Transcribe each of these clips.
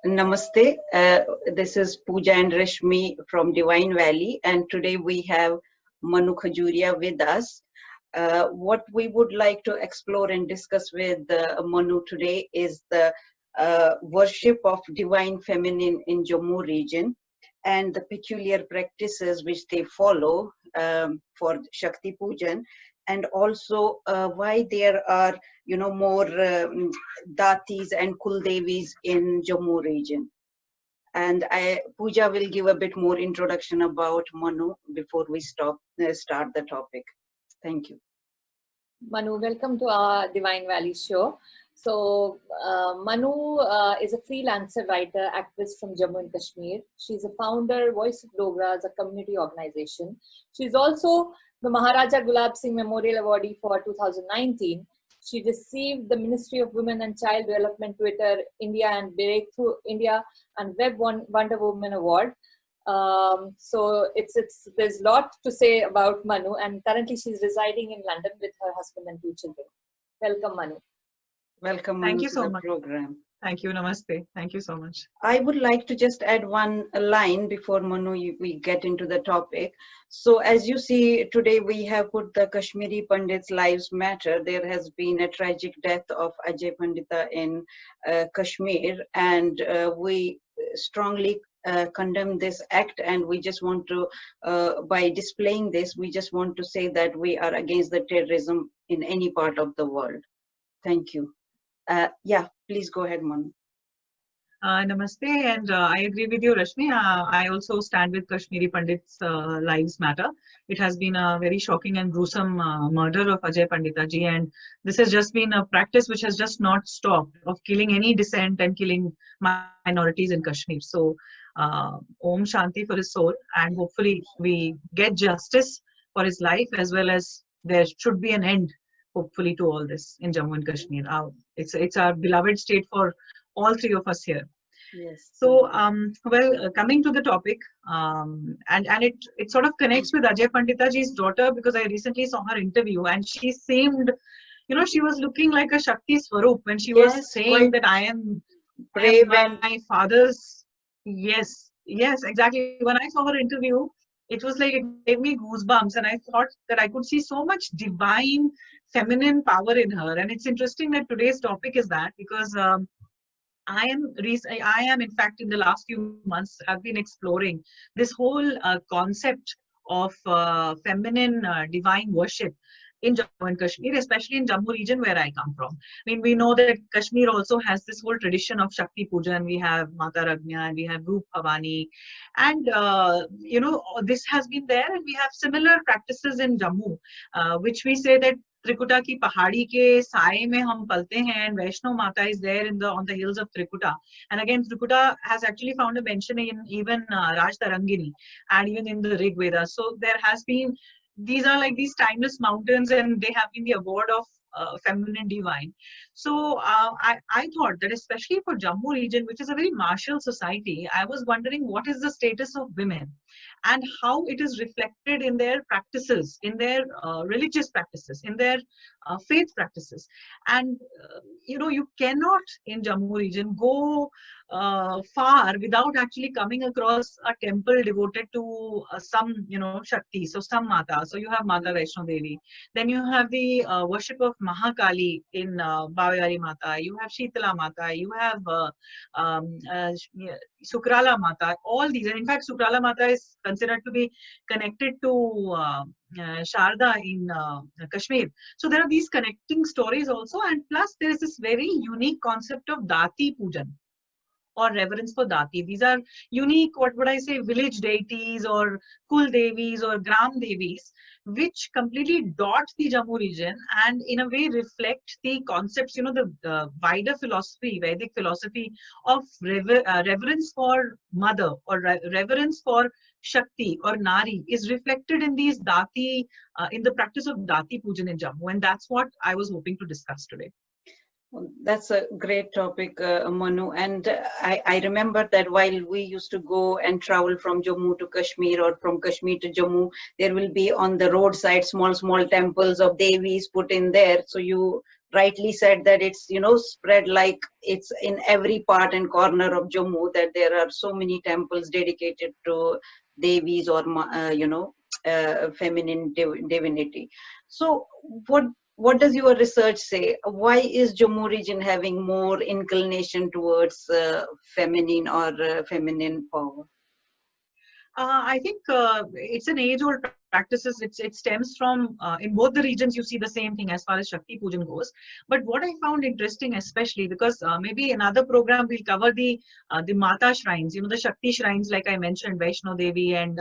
Namaste. This is Pooja and Rashmi from Divine Valley, and today we have Manu Khajuria with us. What we would like to explore and discuss with Manu today is the worship of divine feminine in Jammu region and the peculiar practices which they follow for Shakti Pujan, and also why there are more datis and kuldevis in Jammu region. And Pooja will give a bit more introduction about Manu before we start the topic. Thank you. Manu, welcome to our Divine Valley show. So, Manu is a freelancer writer, activist from Jammu and Kashmir. She's a founder, Voice of Dogras, a community organization. She's also the Maharaja Gulab Singh Memorial Awardee for 2019. She received the Ministry of Women and Child Development Twitter India and Breakthrough India and Web Wonder Woman Award. So there's a lot to say about Manu, and currently she's residing in London with her husband and 2 children. Welcome, Manu. Welcome, Manu, Thank you so to the much. program. Thank you. Namaste. Thank you so much. I would like to just add one line before Manu, we get into the topic. So as you see, today we have put the Kashmiri Pandits' Lives Matter. There has been a tragic death of Ajay Pandita in Kashmir, and we strongly condemn this act, and we just want to, by displaying this, we just want to say that we are against the terrorism in any part of the world. Thank you. Yeah, please go ahead, Manu. Namaste, and I agree with you, Rashmi. I also stand with Kashmiri Pandits' Lives Matter. It has been a very shocking and gruesome murder of Ajay Pandita ji, and this has just been a practice which has just not stopped of killing any dissent and killing minorities in Kashmir. So, Om Shanti for his soul, and hopefully we get justice for his life, as well as there should be an end, hopefully, to all this in Jammu and Kashmir. It's our beloved state for all three of us here. Yes. So, coming to the topic, and it sort of connects with Ajay Pandita ji's daughter, because I recently saw her interview, and she seemed, she was looking like a Shakti Swarup when she was saying that I am brave and my father's. Yes, exactly. When I saw her interview, it was like it gave me goosebumps, and I thought that I could see so much divine feminine power in her. And it's interesting that today's topic is that, because I am in fact in the last few months I've been exploring this whole concept of feminine divine worship in Jammu and Kashmir, especially in Jammu region where I come from. I mean, we know that Kashmir also has this whole tradition of Shakti Puja, and we have Mata Ragna, and we have Roop Bhavani, and this has been there, and we have similar practices in Jammu, which we say that Trikuta की पहाड़ी के साए में हम पलते हैं, and Vaishno Mata is there on the hills of Trikuta. And again, Trikuta has actually found a mention in even Raj Tarangini and even in the Rig Veda. So there has been, these are like these timeless mountains, and they have been the abode of feminine divine. So I thought that especially for Jammu region, which is a very martial society, I was wondering what is the status of women and how it is reflected in their practices, in their religious practices, in their faith practices. And you cannot in Jammu region go far without actually coming across a temple devoted to some Shakti, so some Mata. So you have Mata Vaishno Devi, then you have the worship of Mahakali in Bawari Mata, you have Shitala Mata, you have Sukrala Mata, all these. And in fact, Sukrala Mata is considered to be connected to Sharda in Kashmir. So there are these connecting stories also, and plus there is this very unique concept of Dati Pujan, or reverence for Dati. These are unique, what would I say, village deities or Kul Devis or Gram Devis, which completely dot the Jammu region and in a way reflect the concepts, the wider philosophy, Vedic philosophy of reverence for mother, or reverence for Shakti or Nari is reflected in these Dati, in the practice of Dati Pujan in Jammu. And that's what I was hoping to discuss today. That's a great topic, Manu. And I remember that while we used to go and travel from Jammu to Kashmir or from Kashmir to Jammu, there will be on the roadside small temples of Devis put in there. So you rightly said that it's, you know, spread like it's in every part and corner of Jammu, that there are so many temples dedicated to devis or you know, feminine divinity. So what does your research say? Why is Jammu region having more inclination towards feminine or feminine power? I think it's an age-old practices. It stems from in both the regions. You see the same thing as far as Shakti Pujan goes. But what I found interesting, especially because maybe another program we'll cover the Mata shrines. You know, the Shakti shrines, like I mentioned, Vaishno Devi and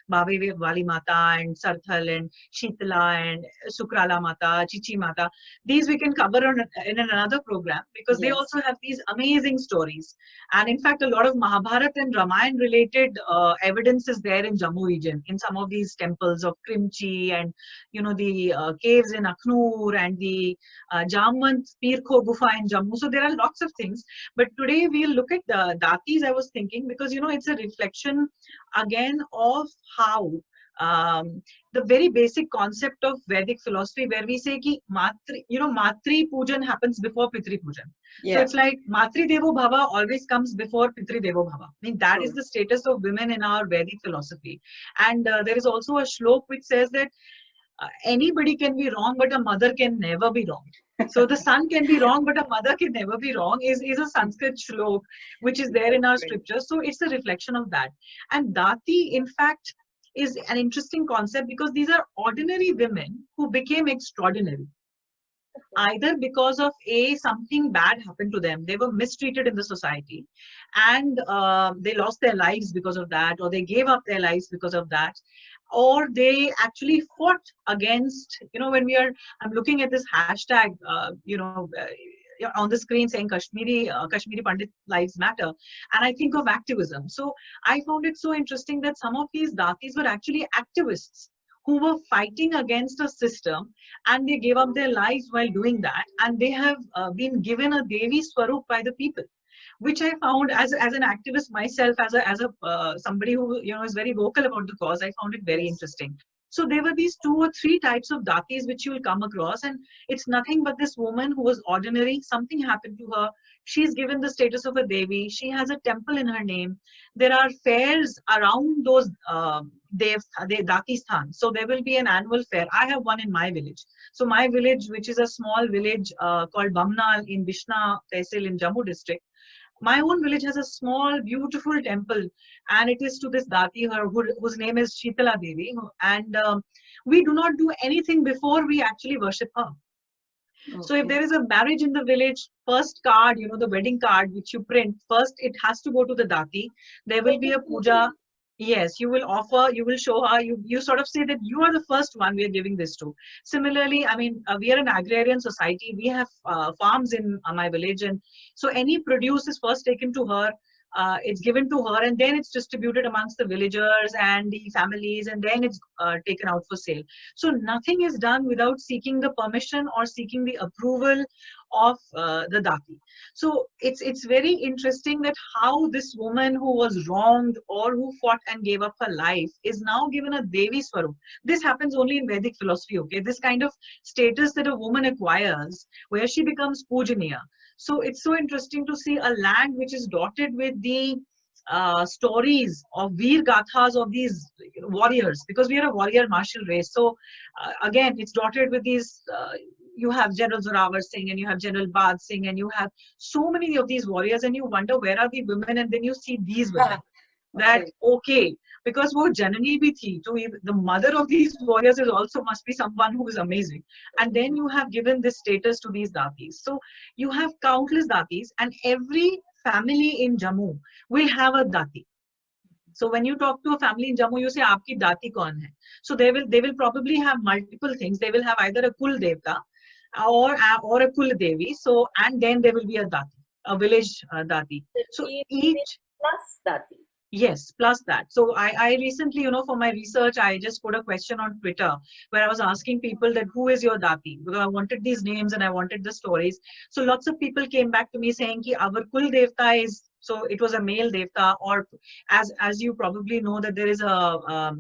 Babe Wali Mata and Sarthal and Shitala and Sukrala Mata, Chichi Mata. These we can cover in another program, because they Yes. also have these amazing stories. And in fact, a lot of Mahabharata and Ramayana related evidence is there in Jammu region, in some of these temples of Krimchi, and you know, the caves in Akhnur, and the Jamwant Pir Kho Gufa in Jammu. So there are lots of things. But today we'll look at the Datis, I was thinking, because you know, it's a reflection again of how the very basic concept of Vedic philosophy, where we say ki Matri, you know, Matri Pujan happens before Pitri Pujan. Yeah. So it's like Matri Devo Bhava always comes before Pitri Devo Bhava. I mean, that is the status of women in our Vedic philosophy. And there is also a shlok which says that anybody can be wrong, but a mother can never be wrong. So the son can be wrong, but a mother can never be wrong is a Sanskrit shlok which is there in our scripture. So it's a reflection of that. And Dati, in fact, is an interesting concept, because these are ordinary women who became extraordinary. Either because of something bad happened to them, they were mistreated in the society, and they lost their lives because of that, or they gave up their lives because of that, or they actually fought against, you know, I'm looking at this hashtag, on the screen saying Kashmiri Pandit Lives Matter, and I think of activism. So I found it so interesting that some of these Datis were actually activists who were fighting against a system, and they gave up their lives while doing that, and they have been given a Devi Swarup by the people, which I found, as an activist myself, as a somebody who, you know, is very vocal about the cause, I found it very interesting. So there were these 2 or 3 types of Datis which you will come across, and it's nothing but this woman who was ordinary. Something happened to her. She's given the status of a Devi. She has a temple in her name. There are fairs around those Dati Sthan. So there will be an annual fair. I have one in my village. So my village, which is a small village called Bamnal in Bishna Tehsil in Jammu district, my own village has a small, beautiful temple, and it is to this Dati, whose name is Shitala Devi, and we do not do anything before we actually worship her. Okay. So if there is a marriage in the village, first card, you know, the wedding card which you print, first it has to go to the Dati. There will be a puja. Yes, you will offer, you will show her, you sort of say that you are the first one we are giving this to. Similarly, I mean, we are an agrarian society. We have farms in my village, and so any produce is first taken to her. It's given to her, and then it's distributed amongst the villagers and the families, and then it's taken out for sale. So nothing is done without seeking the permission or seeking the approval of the Dati. So it's very interesting that how this woman who was wronged or who fought and gave up her life is now given a Devi Swarup. This happens only in Vedic philosophy, okay? This kind of status that a woman acquires, where she becomes Pujaniya. So it's so interesting to see a land which is dotted with the stories of Veer Gathas of these warriors, because we are a warrior martial race. So again, it's dotted with these, you have General Zorawar Singh, and you have General Bad Singh, and you have so many of these warriors, and you wonder where are the women, and then you see these women. That okay, because wo Janani bhi thi, so the mother of these warriors is also must be someone who is amazing, and then you have given this status to these Datis. So you have countless Datis, and every family in Jammu will have a Dati. So when you talk to a family in Jammu, you say, "Aapki Dati kaun hai?" So they will probably have multiple things. They will have either a Kul Devta or a Kul Devi. So, and then there will be a Dati, a village Dati. So each plus Dati. Yes, plus that. So I recently, you know, for my research, I just put a question on Twitter where I was asking people that who is your Dati? Because I wanted these names and I wanted the stories. So lots of people came back to me saying ki our Kul Devta is, so it was a male Devta, or as you probably know that there is a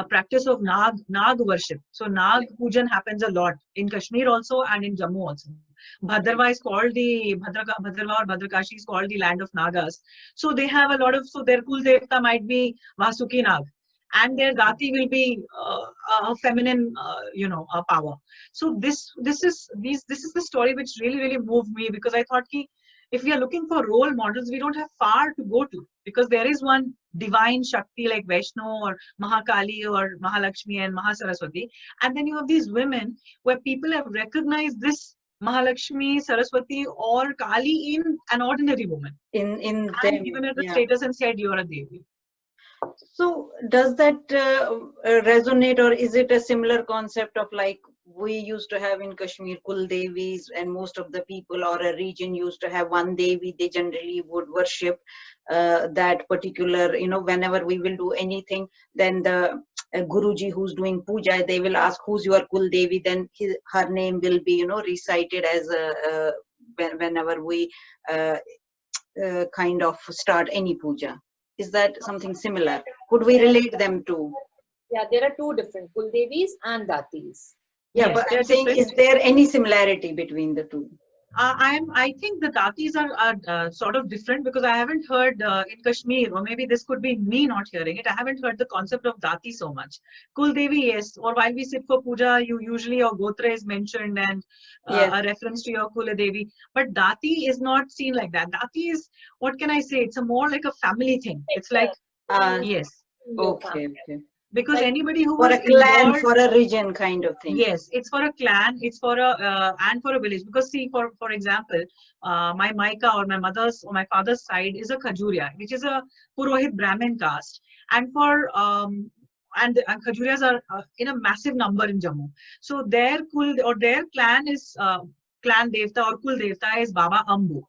practice of Nag worship. So Nag Pujan happens a lot in Kashmir also and in Jammu also. Bhadrava is called the Bhadrava or Bhadrakashi is called the land of Nagas. So they have a lot of, so their Kul Devta might be Vasuki Nag, and their Dati will be a feminine, power. So this is the story which really moved me, because I thought ki, if we are looking for role models, we don't have far to go to, because there is one divine Shakti like Vaishnu or Mahakali or Mahalakshmi and Mahasaraswati, and then you have these women where people have recognized this Mahalakshmi, Saraswati or Kali in an ordinary woman, in and them, given her the yeah. status and said you are a Devi. So does that resonate, or is it a similar concept of like we used to have in Kashmir Kul Devis, and most of the people or a region used to have one Devi they generally would worship that particular, whenever we will do anything, then the Guruji who's doing puja, they will ask who's your Kul Devi, then her name will be, recited as whenever we kind of start any puja. Is that something similar? Could we relate them to? Yeah, there are two different Kul Devis and Datis. Yeah, Yes, but they're I'm saying, different. is there any similarity between the two? I think the Datis are sort of different, because I haven't heard in Kashmir, or maybe this could be me not hearing it, I haven't heard the concept of Dati so much. Kul Devi, yes, or while we sit for puja, you usually your Gotra is mentioned and Yes. a reference to your Kula Devi. But Dati is not seen like that. Dati is, what can I say? It's a more like a family thing. It's like, yes, Okay. because Like, anybody who For was a clan, involved, for a region kind of thing. yes, it's for a clan, it's for a and for a village. Because see, for example, my Maika or my mother's or my father's side is a Khajuria, which is a Purohit Brahmin caste, and for and Khajurias are in a massive number in Jammu. So their kul or their clan is clan devta or kul devta is Baba Ambu.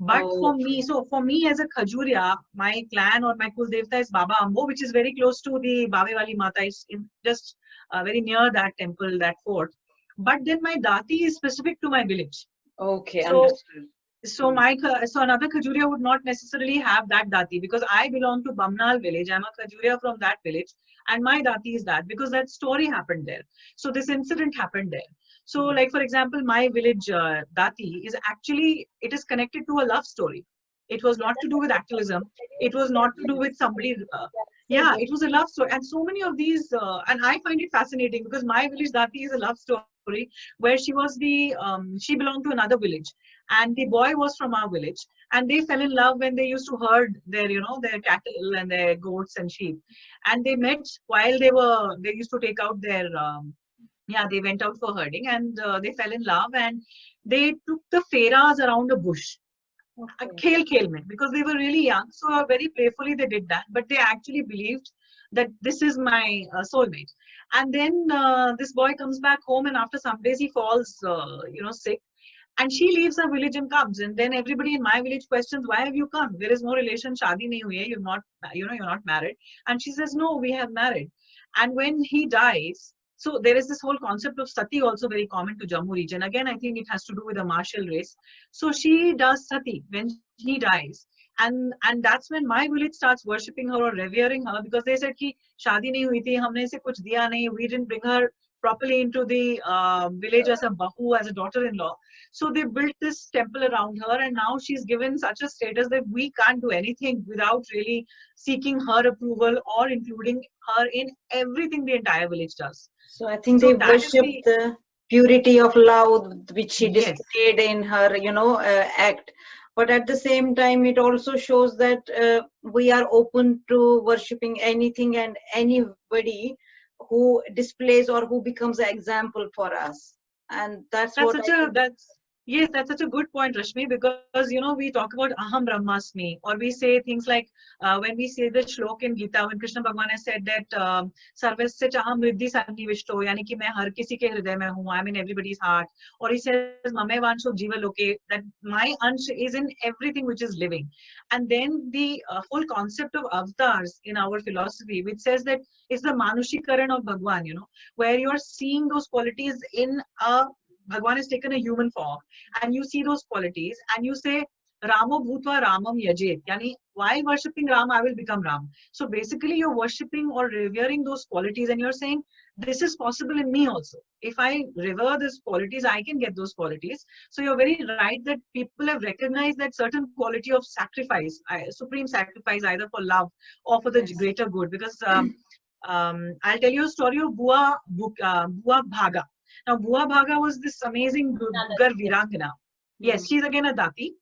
But for me, so for me as a Khajuria, my clan or my Kul Devta is Baba Ambo, which is very close to the Bave Wali Mata, is in just very near that temple, that fort. But then my Dati is specific to my village. Okay, So, understood. so another Khajuria would not necessarily have that Dati, because I belong to Bamnal village. I'm a Khajuria from that village, and my Dati is that, because that story happened there. So this incident happened there. So, like for example, my village Dati is actually, it is connected to a love story. It was not to do with activism. It was not to do with somebody. Yeah, it was a love story, and so many of these, and I find it fascinating, because my village Dati is a love story where she was she belonged to another village, and the boy was from our village, and they fell in love when they used to herd their, their cattle and their goats and sheep, and they met while they used to take out their. They went out for herding, and they fell in love, and they took the fairas around a bush. Khel mein, because they were really young, so very playfully they did that, but they actually believed that this is my soulmate. And then this boy comes back home, and after some days he falls sick, and she leaves her village and comes, and then everybody in my village questions, why have you come? There is no relation, shadi nahi hui hai, you're not married. And she says, no, we have married. And when he dies, so there is this whole concept of sati also very common to Jammu region. Again, I think it has to do with the martial race. So she does sati when he dies. And that's when my village starts worshipping her or revering her, because they said ki shadi nahi hui thi, humne se kuch diya nahi, we didn't bring her properly into the village as a bahu, as a daughter-in-law. So they built this temple around her, and now she's given such a status that we can't do anything without really seeking her approval or including her in everything the entire village does. So I think they worship the purity of love which she displayed in her, act. But at the same time, it also shows that we are open to worshipping anything and anybody who displays or who becomes an example for us. And that's such a good point, Rashmi, because we talk about Aham Brahmasmi, or we say things like when we say the shlok in Gita, when Krishna Bhagwan has said that Sarvasya Chaham Riddhi Sannivishto, yani ki main har kisi ke hriday mein hu, I'm in everybody's heart. Or he says Mame Vansho Jiva Loke, that my ansh is in everything which is living. And then the whole concept of avatars in our philosophy, which says that it's the Manushikaran of Bhagwan, where you're seeing those qualities in Bhagwan has taken a human form, and you see those qualities, and you say, Ramo Bhutva Ramam Yajet. Yani, while worshipping Ram, I will become Ram. So basically, you're worshipping or revering those qualities, and you're saying this is possible in me also. If I revere these qualities, I can get those qualities. So you're very right that people have recognized that certain quality of sacrifice, supreme sacrifice, either for love or for the Yes. greater good. Because I'll tell you a story of Bua Bhaga. Now, Bua Bhaga was this amazing Dugar Virangana. Yes, she's again a Dati.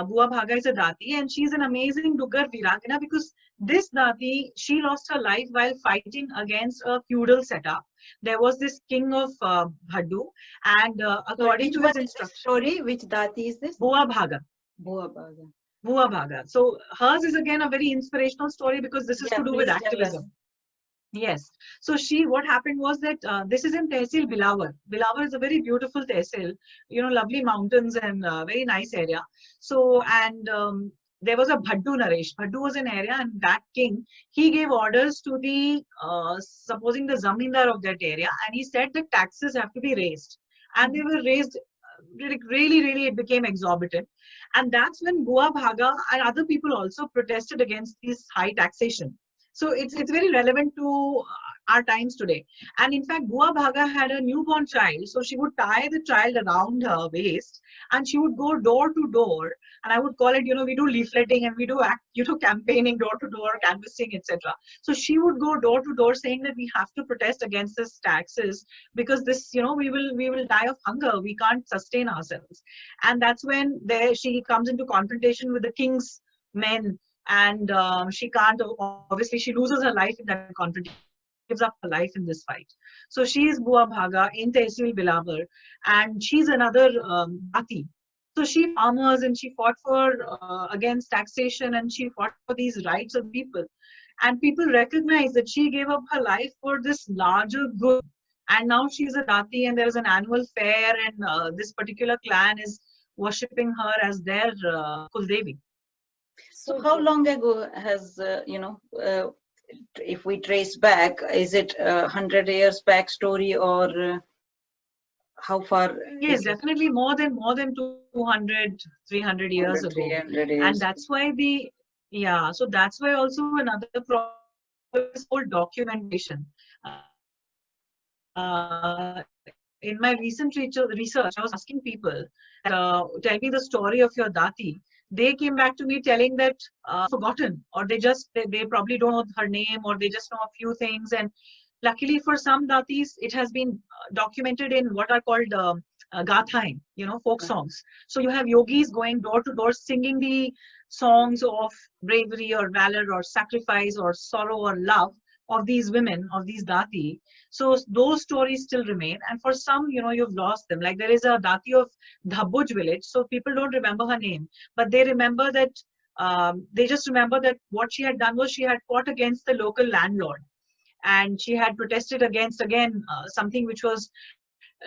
Bua Bhaga is a Dati, and she's an amazing Dugar Virangana because this Dati, she lost her life while fighting against a feudal setup. There was this king of Bhaddu, and according to his instructions, Sorry, which Dati is this? Bua Bhaga. Bua Bhaga. Bua Bhaga. So hers is again a very inspirational story because this is to do with activism. Yes. So what happened was that this is in Tehsil Bilawar. Bilawar is a very beautiful Tehsil, lovely mountains and very nice area. So, and there was a Bhaddu Naresh. Bhaddu was an area, and that king, he gave orders to the, supposing the zamindar of that area, and he said that taxes have to be raised. And they were raised, really, it became exorbitant. And that's when Bua Bhaga and other people also protested against this high taxation. So it's very relevant to our times today. And in fact, Bua Bhaga had a newborn child. So she would tie the child around her waist and she would go door to door. And I would call it, we do leafleting and we do campaigning, door to door, canvassing, etc. So she would go door to door saying that we have to protest against this taxes because this, we will die of hunger. We can't sustain ourselves. And that's when she comes into confrontation with the king's men. And she can't, obviously she loses her life in that confrontation, gives up her life in this fight. So she is Bua Bhaga in Tehsil Bilawar, and she's another Dati. So she farmers and she fought for against taxation, and she fought for these rights of people. And people recognize that she gave up her life for this larger good. And now she's a Dati, and there is an annual fair, and this particular clan is worshipping her as their Kuldevi. So how long ago has, if we trace back, is it 100 years back story or how far? Yes, definitely more than 200, 300 years ago. 300 years. And that's why so that's why also another problem is called documentation. In my recent research, I was asking people, tell me the story of your Dati. They came back to me telling that forgotten, or they probably don't know her name, or they just know a few things. And luckily for some Datis, it has been documented in what are called gathain, folk songs. So you have yogis going door to door singing the songs of bravery or valor or sacrifice or sorrow or love of these women, of these Dati. So those stories still remain. And for some, you've lost them. Like there is a Dati of Dhabbuj village. So people don't remember her name, but they remember that, they just remember that what she had done was she had fought against the local landlord. And she had protested against, again, something which was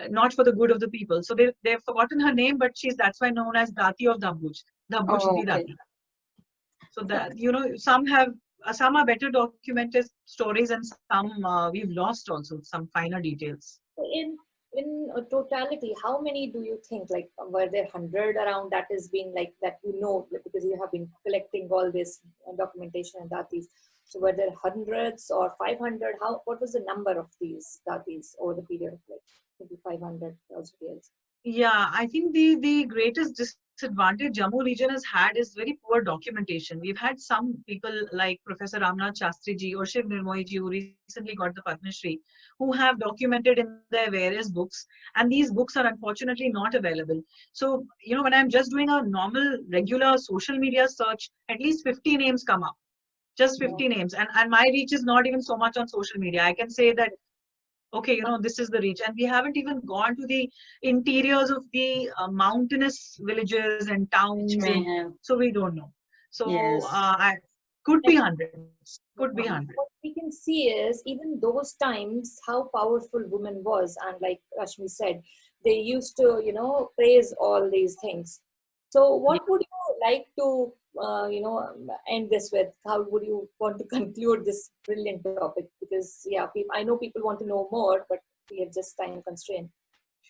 not for the good of the people. So they've forgotten her name, but that's why known as Dati of Dhabbuj. Dhabbuj Dati. So that, some are better documented stories, and some we've lost also some finer details. In totality, how many do you think, like, were there 100 around that is being like that, because you have been collecting all this documentation and Datis? So were there hundreds or 500? What was the number of these Datis over the period of like maybe 500 years? Yeah, I think the greatest disadvantage Jammu region has had is very poor documentation. We've had some people like Professor Ramnath Shastri ji or Shiv Nirmohi ji, who recently got the Padma Shri, who have documented in their various books, and these books are unfortunately not available. So, when I'm just doing a normal, regular social media search, at least 50 names come up. Just 50 names. And my reach is not even so much on social media. I can say that, okay, this is the reach. And we haven't even gone to the interiors of the mountainous villages and towns. So we don't know. So yes. Could be hundreds. Could be hundreds. What we can see is, even those times, how powerful women was. And like Rashmi said, they used to, praise all these things. So what would you like to, end this with? How would you want to conclude this brilliant topic? Because, I know people want to know more, but we have just time constraint.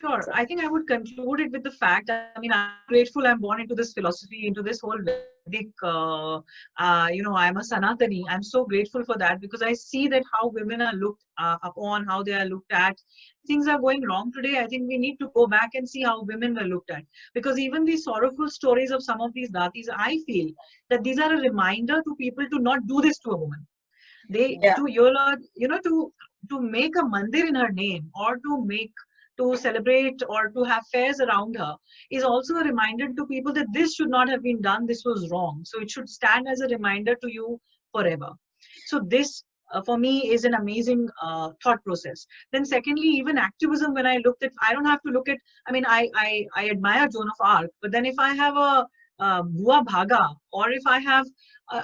Sure. So, I think I would conclude it with the fact, I mean, I'm grateful I'm born into this philosophy, into this whole Vedic, I'm a Sanatani. I'm so grateful for that because I see that how women are looked upon, how they are looked at. Things are going wrong today. I think we need to go back and see how women were looked at. Because even these sorrowful stories of some of these datis, I feel that these are a reminder to people to not do this to a woman. They, Yeah. to make a mandir in her name, or to celebrate or to have fairs around her, is also a reminder to people that this should not have been done, this was wrong. So it should stand as a reminder to you forever. So this, for me, is an amazing thought process. Then secondly, even activism, when I looked at, I don't have to look at, I mean, I admire Joan of Arc, but then if I have a Bua Bhaga, or if I have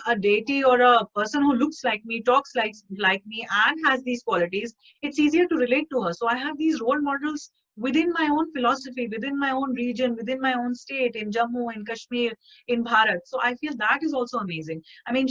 a deity or a person who looks like me, talks like me, and has these qualities, it's easier to relate to her. So I have these role models within my own philosophy, within my own region, within my own state, in Jammu, in Kashmir, in Bharat. So I feel that is also amazing. I mean,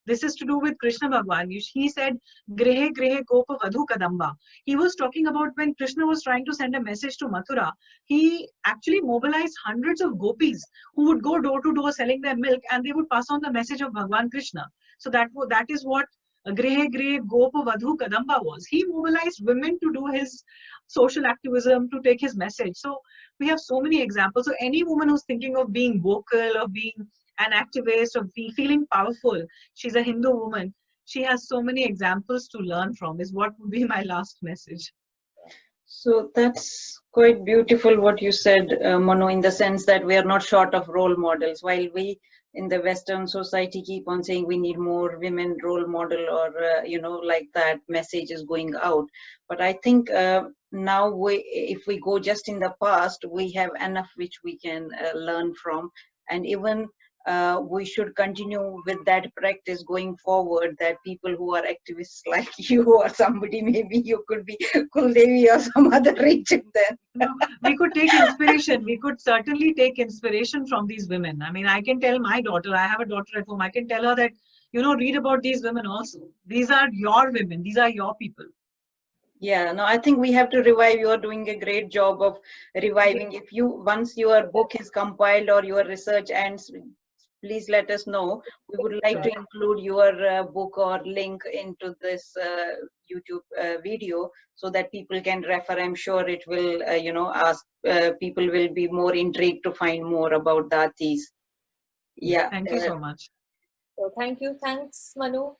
this is to do with Krishna Bhagwan. He said, Grehe Grehe Gopa Vadhu Kadamba. He was talking about when Krishna was trying to send a message to Mathura, he actually mobilized hundreds of gopis who would go door to door selling their milk, and they would pass on the message of Bhagwan Krishna. So that is what Grehe Grehe Gopa Vadhu Kadamba was. He mobilized women to do his social activism, to take his message. So we have so many examples. So any woman who's thinking of being vocal, of being an activist, of feeling powerful, she's a Hindu woman, she has so many examples to learn from, is what would be my last message. So that's quite beautiful what you said, Manu, in the sense that we are not short of role models. While we in the Western society keep on saying we need more women role model, or, like that message is going out. But I think now if we go just in the past, we have enough which we can learn from. And even we should continue with that practice going forward, that people who are activists like you or somebody, maybe you could be Kuldevi or some other region then. We could take inspiration. We could certainly take inspiration from these women. I mean, I can tell my daughter, I have a daughter at home, I can tell her that, read about these women also. These are your women. These are your people. Yeah, no, I think we have to revive. You are doing a great job of reviving. If once your book is compiled or your research ends, please let us know. We would like to include your book or link into this YouTube video so that people can refer. I'm sure it will, ask people will be more intrigued to find more about datis. Yeah. Thank you so much. So thank you. Thanks, Manu.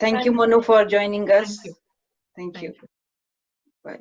Thank you, Manu, for joining us. Thank you. Thank you. Bye.